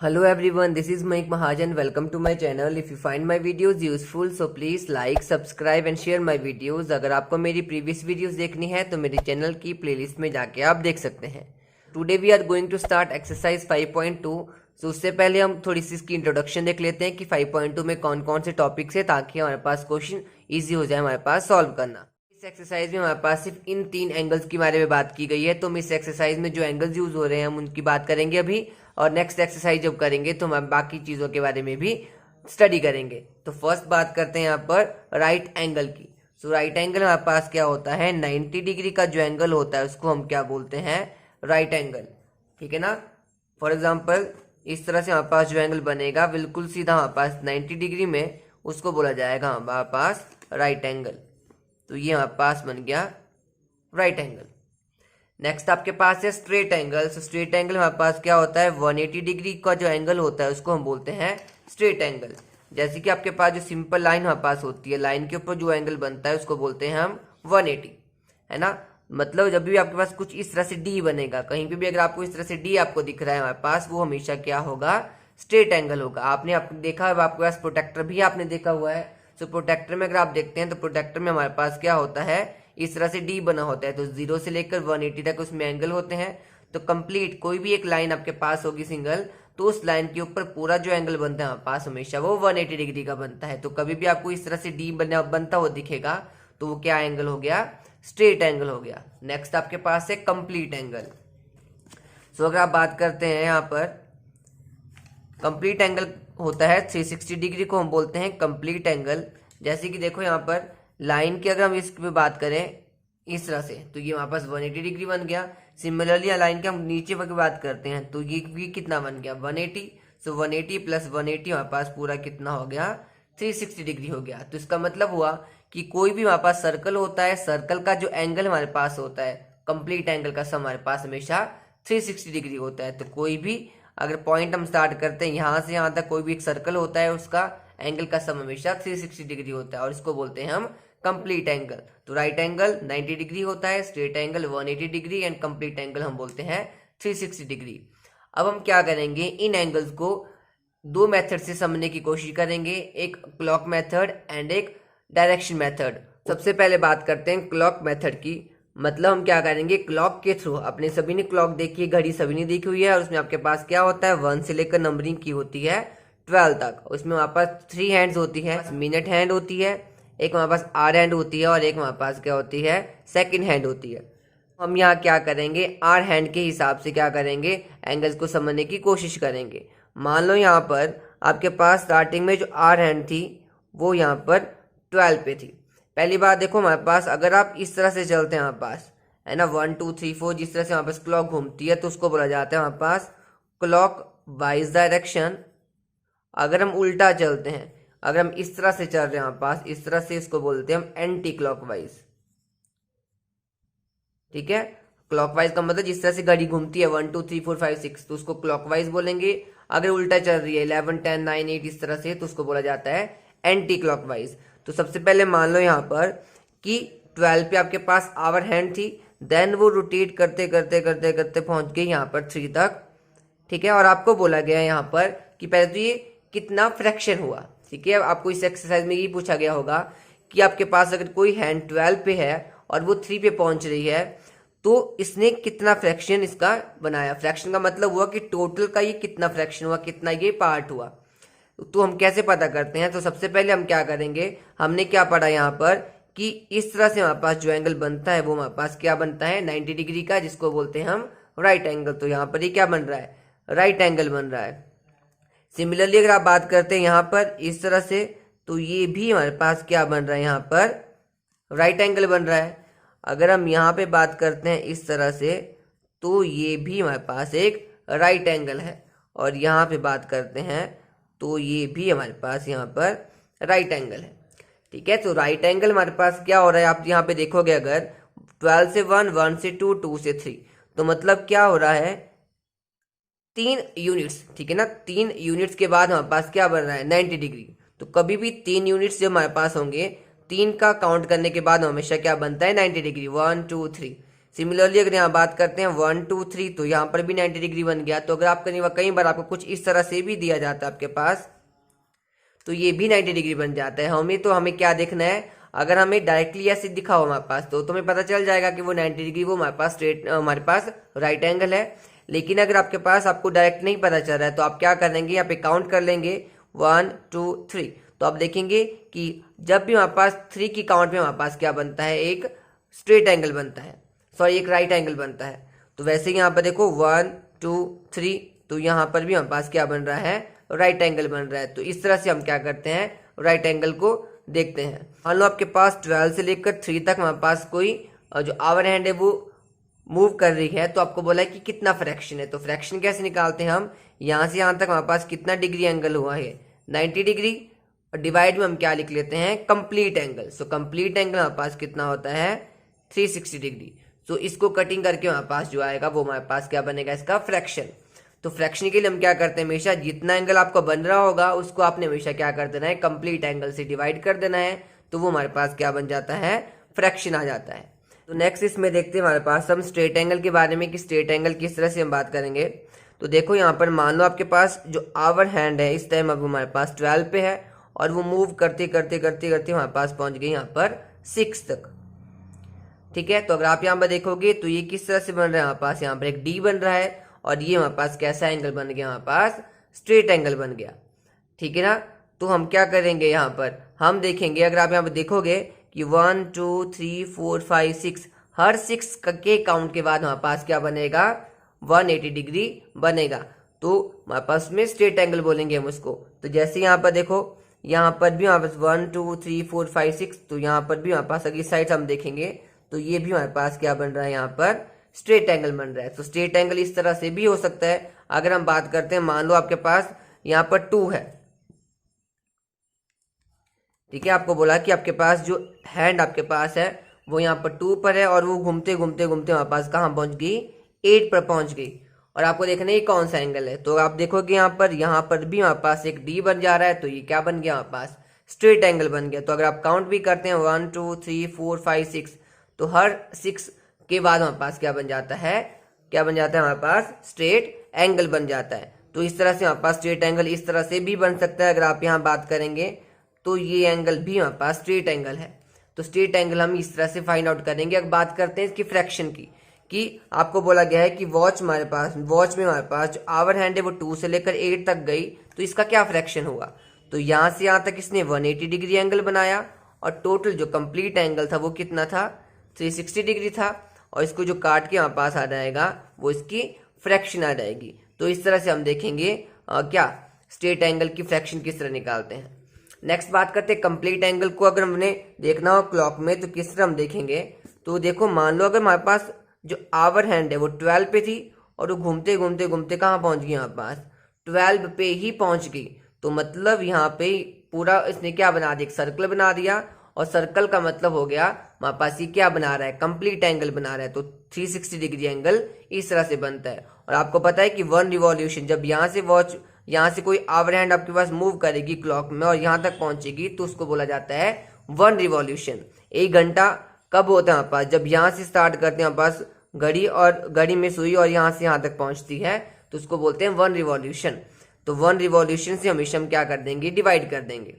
Hello everyone, this is Mike Mahajan. Welcome to my channel. If you find my videos useful, so please like, subscribe and share my videos. अगर आपको मेरी previous videos देखनी है तो मेरे channel की playlist में जाके आप देख सकते हैं. Today we are going to start exercise 5.2. So उससे पहले हम थोड़ी सी इसकी इंट्रोडक्शन देख लेते हैं कि 5.2 में कौन कौन से टॉपिक्स है ताकि हमारे पास क्वेश्चन ईजी हो जाए हमारे पास सॉल्व करना. इस एक्सरसाइज में हमारे पास सिर्फ इन 3 एंगल्स के बारे में बात की गई है. तो हम इस एक्सरसाइज में जो एंगल्स यूज हो रहे हैं हम उनकी बात करेंगे अभी, और नेक्स्ट एक्सरसाइज जब करेंगे तो हम बाकी चीज़ों के बारे में भी स्टडी करेंगे. तो फर्स्ट बात करते हैं यहाँ पर राइट एंगल की. सो राइट एंगल हमारे पास क्या होता है, 90 डिग्री का जो एंगल होता है उसको हम क्या बोलते हैं, राइट एंगल. ठीक है ना. फॉर एग्जाम्पल इस तरह से हमारे पास जो एंगल बनेगा बिल्कुल सीधा हमारे पास 90 डिग्री में, उसको बोला जाएगा हमारे पास राइट एंगल. तो ये हमारे पास बन गया राइट एंगल. नेक्स्ट आपके पास है straight angle. So straight angle हमारे पास क्या होता है, 180 डिग्री का जो एंगल होता है उसको हम बोलते हैं स्ट्रेट एंगल. जैसे कि आपके पास जो सिंपल लाइन हमारे पास होती है, लाइन के ऊपर जो एंगल बनता है उसको बोलते हैं हम 180, है ना. मतलब जब भी आपके पास कुछ इस तरह से डी बनेगा, कहीं पे भी अगर आपको इस तरह से डी आपको दिख रहा है हमारे पास, वो हमेशा क्या होगा, स्ट्रेट एंगल होगा. आपने देखा है आपके पास प्रोटेक्टर भी आपने देखा हुआ है. सो प्रोटेक्टर में अगर आप देखते हैं तो प्रोटेक्टर में हमारे पास क्या होता है, इस तरह से डी बना होता है. तो 0 से लेकर 180 तक उसमें एंगल होते हैं. तो कंप्लीट कोई भी एक लाइन आपके पास होगी सिंगल, तो उस लाइन के ऊपर पूरा जो एंगल बनता है हमारे पास हमेशा वो 180 डिग्री का बनता है. तो कभी भी आपको इस तरह से डी बनता हुआ दिखेगा तो वो क्या एंगल हो गया, स्ट्रेट एंगल हो गया. नेक्स्ट आपके पास है कंप्लीट एंगल. सो अगर आप बात करते हैं यहाँ पर कंप्लीट एंगल होता है 360 डिग्री को हम बोलते हैं कंप्लीट एंगल. जैसे कि देखो यहाँ पर लाइन की अगर हम इस पे बात करें इस तरह से, तो ये हमारे पास 180 डिग्री बन गया. सिमिलरली लाइन के हम नीचे की बात करते हैं तो ये कितना बन गया, 180. सो 180 प्लस 180 हमारे पास पूरा कितना हो गया, 360 डिग्री हो गया. तो इसका मतलब हुआ कि कोई भी हमारे पास सर्कल होता है, सर्कल का जो एंगल हमारे पास होता है, कंप्लीट एंगल का सम हमारे पास हमेशा 360 डिग्री होता है. तो कोई भी अगर पॉइंट हम स्टार्ट करते हैं यहाँ से यहाँ तक, कोई भी एक सर्कल होता है उसका एंगल का सम हमेशा 360 डिग्री होता है और इसको बोलते हैं हम कंप्लीट एंगल. तो राइट एंगल 90 डिग्री होता है, straight angle 180 degree and complete angle हम बोलते हैं 360 डिग्री. अब हम क्या करेंगे, इन एंगल्स को 2 मेथड से समझने की कोशिश करेंगे, एक क्लॉक मेथड एंड एक डायरेक्शन मेथड. सबसे पहले बात करते हैं क्लॉक मेथड की. मतलब हम क्या करेंगे, क्लॉक के थ्रू, अपने सभी ने क्लॉक देखी है, घड़ी सभी ने देखी हुई है, और उसमें आपके पास क्या होता है, 1 से लेकर नंबरिंग की होती है 12 तक. उसमें हमारे पास 3 हैंड्स होती है, मिनट हैंड होती है, एक हमारे पास आर हैंड होती है और एक हमारे पास क्या होती है, सेकंड हैंड होती है. हम यहाँ क्या करेंगे, आर हैंड के हिसाब से क्या करेंगे, एंगल्स को समझने की कोशिश करेंगे. मान लो यहाँ पर आपके पास स्टार्टिंग में जो आर हैंड थी वो यहाँ पर 12 पे थी. पहली बात देखो हमारे पास, अगर आप इस तरह से चलते हैं हमारे पास, है ना, 1 2 3 4 जिस तरह से हमारे पास क्लॉक घूमती है तो उसको बोला जाता है हमारे पास क्लॉक वाइज डायरेक्शन. अगर हम उल्टा चलते हैं, अगर हम इस तरह से चल रहे हैं हमारे पास इस तरह से, इसको बोलते हैं हम एंटी क्लॉकवाइज. ठीक है. क्लॉकवाइज का मतलब जिस तरह से घड़ी घूमती है 1 2 3 4 5 6, तो उसको क्लॉकवाइज बोलेंगे. अगर उल्टा चल रही है 11 10 9 8 इस तरह से, तो उसको बोला जाता है एंटी क्लॉकवाइज. तो सबसे पहले मान लो यहाँ पर कि 12 पे आपके पास आवर हैंड थी, देन वो रोटेट करते करते करते करते पहुंच गई यहाँ पर 3 तक. ठीक है. और आपको बोला गया यहाँ पर कि पहले तो ये कितना फ्रैक्शन हुआ. ठीक है. आपको इस एक्सरसाइज में ये पूछा गया होगा कि आपके पास अगर कोई हैंड 12 पे है और वो 3 पे पहुंच रही है तो इसने कितना फ्रैक्शन इसका बनाया. फ्रैक्शन का मतलब हुआ कि टोटल का ये कितना फ्रैक्शन हुआ, कितना ये पार्ट हुआ. तो हम कैसे पता करते हैं, तो सबसे पहले हम क्या करेंगे, हमने क्या पढ़ा यहाँ पर कि इस तरह से हमारे पास जो एंगल बनता है वो हमारे पास क्या बनता है, 90 डिग्री का, जिसको बोलते हैं हम राइट एंगल. तो यहाँ पर ये क्या बन रहा है, राइट एंगल बन रहा है. सिमिलरली अगर आप बात करते हैं यहाँ पर इस तरह से, तो ये भी हमारे पास क्या बन रहा है, यहाँ पर राइट एंगल बन रहा है. अगर हम यहाँ पे बात करते हैं इस तरह से, तो ये भी हमारे पास एक राइट एंगल है. और यहाँ पे बात करते हैं तो ये भी हमारे पास यहाँ पर राइट एंगल है. ठीक है. तो राइट एंगल हमारे पास क्या हो रहा है, आप यहाँ पे देखोगे अगर 12 से 1 1 से 2 2 से 3, तो मतलब क्या हो रहा है, 3 यूनिट्स. ठीक है ना. 3 यूनिट्स के बाद हमारे पास क्या बन रहा है, 90 डिग्री. तो कभी भी 3 यूनिट्स जो हमारे पास होंगे, 3 का काउंट करने के बाद हमेशा क्या बनता है, 90 डिग्री. 1 2 3. सिमिलरली अगर यहाँ बात करते हैं 1 2 3 तो यहाँ पर भी 90 डिग्री बन गया। तो अगर आप कई बार आपको कुछ इस तरह से भी दिया जाता है आपके पास, तो ये भी 90 डिग्री बन जाता है। हमें क्या देखना है, अगर हमें डायरेक्टली ऐसे दिखा हो हमारे पास तो हमें पता चल जाएगा कि वो 90 डिग्री वो हमारे पास राइट एंगल है। लेकिन अगर आपको डायरेक्ट नहीं पता चल रहा है तो आप क्या करेंगे, यहाँ पे काउंट कर लेंगे 1 2 3। तो आप देखेंगे कि जब भी हमारे पास 3 की काउंट में हमारे पास क्या बनता है, एक स्ट्रेट एंगल बनता है, सॉरी एक राइट एंगल बनता है। तो वैसे यहाँ पर देखो 1 2 3, तो यहाँ पर भी हमारे पास क्या बन रहा है, राइट एंगल बन रहा है। तो इस तरह से हम क्या करते हैं, राइट एंगल को देखते हैं। मान लो आपके पास 12 से लेकर 3 तक हमारे पास कोई जो आवर हैंड है वो मूव कर रही है, तो आपको बोला है कि कितना फ्रैक्शन है। तो फ्रैक्शन कैसे निकालते हैं हम, यहाँ से यहाँ तक हमारे पास कितना डिग्री एंगल हुआ है, 90 डिग्री, और डिवाइड में हम क्या लिख लेते हैं, complete angle. So complete angle हमारे पास कितना होता है, 360 डिग्री। सो इसको कटिंग करके हमारे पास जो आएगा वो हमारे पास क्या बनेगा, इसका फ्रैक्शन। तो फ्रैक्शन के लिए हम क्या करते हैं, हमेशा जितना एंगल आपको बन रहा होगा उसको आपने हमेशा क्या कर देना है, कंप्लीट एंगल से डिवाइड कर देना है। तो वो हमारे पास क्या बन जाता है, फ्रैक्शन आ जाता है। तो नेक्स्ट इसमें देखते हैं हमारे पास हम स्ट्रेट एंगल के बारे में कि स्ट्रेट एंगल किस तरह से हम बात करेंगे। तो देखो यहाँ पर मान लो आपके पास जो आवर हैंड है इस टाइम अब हमारे पास 12 पे है, और वो मूव करते करते करते करते हमारे पास पहुंच गई यहाँ पर 6 तक। ठीक है, तो अगर आप यहाँ पर देखोगे तो ये किस तरह से बन रहा है, हमारे पास यहाँ पर एक डी बन रहा है, और ये हमारे पास कैसा एंगल बन गया, हमारे पास स्ट्रेट एंगल बन गया। ठीक है ना। तो हम क्या करेंगे, यहाँ पर हम देखेंगे, अगर आप यहाँ पर देखोगे कि 1 2 3 4 5 6, हर 6 के काउंट के बाद हमारे पास क्या बनेगा, 180 डिग्री बनेगा। तो हमारे पास में स्ट्रेट एंगल बोलेंगे हम उसको। तो जैसे यहाँ पर देखो, यहाँ पर भी हमारे पास 1 2 3 4 5 6, तो यहाँ पर भी हमारे पास अगर इस साइड हम देखेंगे तो ये भी हमारे पास क्या बन रहा है, यहाँ पर स्ट्रेट एंगल बन रहा है। तो स्ट्रेट एंगल इस तरह से भी हो सकता है। अगर हम बात करते हैं, मान लो आपके पास यहाँ पर 2 है, ठीक है, आपको बोला कि आपके पास जो हैंड आपके पास है वो यहाँ पर 2 पर है, और वो घूमते घूमते घूमते हमारे पास कहाँ पहुंच गई, 8 पर पहुंच गई। और आपको देखना है कौन सा एंगल है। तो आप देखोगे यहाँ पर भी हमारे पास एक डी बन जा रहा है, तो ये क्या बन गया, हमारे पास स्ट्रेट एंगल बन गया। तो अगर आप काउंट भी करते हैं 1 2 3 4 5 6, तो हर 6 के बाद हमारे पास क्या बन जाता है, हमारे पास स्ट्रेट एंगल बन जाता है। तो इस तरह से हमारे पास स्ट्रेट एंगल इस तरह से भी बन सकता है। अगर आप यहाँ बात करेंगे तो ये एंगल भी हमारे पास स्ट्रेट एंगल है। तो स्ट्रेट एंगल हम इस तरह से फाइंड आउट करेंगे। अब बात करते हैं इसकी फ्रैक्शन की, कि आपको बोला गया है कि वॉच में हमारे पास जो आवर हैंड है वो 2 से लेकर 8 तक गई, तो इसका क्या फ्रैक्शन होगा। तो यहाँ से यहाँ तक इसने 180 डिग्री एंगल बनाया, और टोटल जो कंप्लीट एंगल था वो कितना था, 360 डिग्री था, और इसको जो काट के हमारे पास आ जाएगा वो इसकी फ्रैक्शन आ जाएगी। तो इस तरह से हम देखेंगे क्या स्ट्रेट एंगल की फ्रैक्शन किस तरह निकालते हैं। नेक्स्ट बात करते हैं कंप्लीट एंगल को। अगर हमने देखना हो क्लॉक में तो किस तरह हम देखेंगे। तो देखो, मान लो अगर हमारे पास जो आवर हैंड है वो 12 पे थी, और वो घूमते घूमते घूमते कहाँ पहुंच गई, हमारे पास 12 पे ही पहुंच गई। तो मतलब यहाँ पे पूरा इसने क्या बना दिया, एक सर्कल बना दिया, और सर्कल का मतलब हो गया हमारे पास ये क्या बना रहा है, कंप्लीट एंगल बना रहा है। तो 360 डिग्री एंगल इस तरह से बनता है। और आपको पता है कि 1 रिवॉल्यूशन, जब यहाँ से कोई आवर हैंड आपके पास मूव करेगी क्लॉक में और यहाँ तक पहुंचेगी, तो उसको बोला जाता है 1 रिवॉल्यूशन। 1 घंटा कब होता है हमारे पास, जब यहाँ से स्टार्ट करते हैं हमारे पास घड़ी, और घड़ी में सुई और यहाँ से यहाँ तक पहुंचती है, तो उसको बोलते हैं 1 रिवॉल्यूशन। तो 1 रिवॉल्यूशन से हमेशा हम क्या कर देंगे, डिवाइड कर देंगे।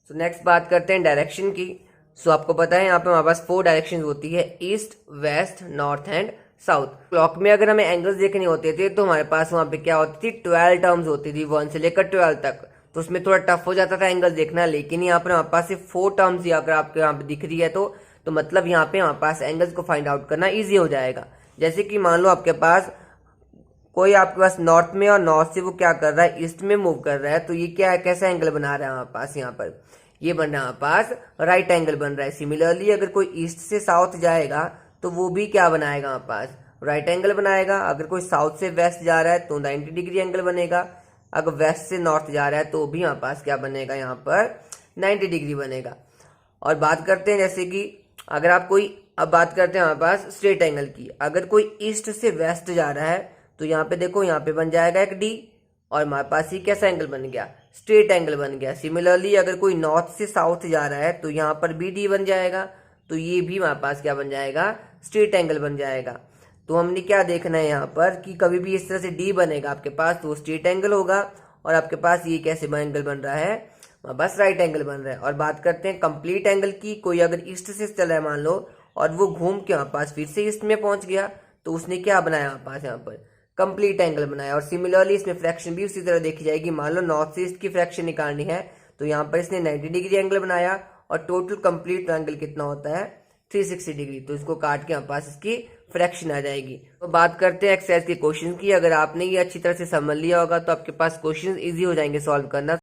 सो नेक्स्ट बात करते हैं डायरेक्शन की। सो आपको पता है यहाँ पे हमारे पास 4 डायरेक्शन होती है, east, west, north and south. Clock में अगर हमें एंगल्स देखने होते थे तो हमारे पास वहां पे क्या होती थी, 12 टर्म्स होती थी, 1 से लेकर 12 तक। तो उसमें थोड़ा टफ हो जाता था एंगल देखना। लेकिन यहाँ पर हमारे पास सिर्फ 4 टर्म्स ही अगर आपको यहाँ पे दिख रही है तो मतलब यहाँ पे हमारे पास एंगल्स को फाइंड आउट करना ईजी हो जाएगा। जैसे कि मान लो आपके पास कोई आपके पास नॉर्थ में, और नॉर्थ से वो क्या कर रहा है, ईस्ट में मूव कर रहा है, तो ये क्या है, कैसा एंगल बना रहा है हमारे पास, यहाँ पर ये बन रहा है हमारे पास राइट एंगल बन रहा है। सिमिलरली अगर कोई ईस्ट से साउथ जाएगा तो वो भी क्या बनाएगा, हमारे पास राइट एंगल बनाएगा। अगर कोई साउथ से वेस्ट जा रहा है तो 90 डिग्री एंगल बनेगा। अगर वेस्ट से नॉर्थ जा रहा है तो भी हमारे पास क्या बनेगा, यहाँ पर 90 डिग्री बनेगा। और बात करते हैं जैसे कि अगर आप कोई, अब बात करते हैं हमारे पास स्ट्रेट एंगल की। अगर कोई ईस्ट से वेस्ट जा रहा है तो यहाँ पे देखो, यहाँ पे बन जाएगा एक डी, और हमारे पास ये कैसा एंगल बन गया, स्ट्रेट एंगल बन गया। सिमिलरली अगर कोई नॉर्थ से साउथ जा रहा है तो यहाँ पर भी डी बन जाएगा, तो ये भी हमारे पास क्या बन जाएगा, स्ट्रेट एंगल बन जाएगा। तो हमने क्या देखना है यहाँ पर कि कभी भी इस तरह से डी बनेगा आपके पास तो वो स्ट्रेट एंगल होगा, और आपके पास ये कैसे एंगल बन रहा है, बस राइट एंगल बन रहा है। और बात करते हैं कंप्लीट एंगल की। कोई अगर ईस्ट से चल रहा है मान लो, और वो घूम के वहाँ पास फिर से ईस्ट में पहुंच गया, तो उसने क्या बनाया वहाँ पास यहाँ पर कंप्लीट एंगल बनाया। और सिमिलरली इसमें फ्रैक्शन भी उसी तरह देखी जाएगी। मान लो नॉर्थ से ईस्ट की फ्रैक्शन निकालनी है, तो यहाँ पर इसने 90 डिग्री एंगल बनाया, और टोटल कंप्लीट एंगल कितना होता है 360 डिग्री। तो इसको काट के हमारे पास इसकी फ्रैक्शन आ जाएगी। तो बात करते हैं एक्सरसाइज के क्वेश्चन की। अगर आपने ये अच्छी तरह से समझ लिया होगा तो आपके पास क्वेश्चन इजी हो जाएंगे सॉल्व करना।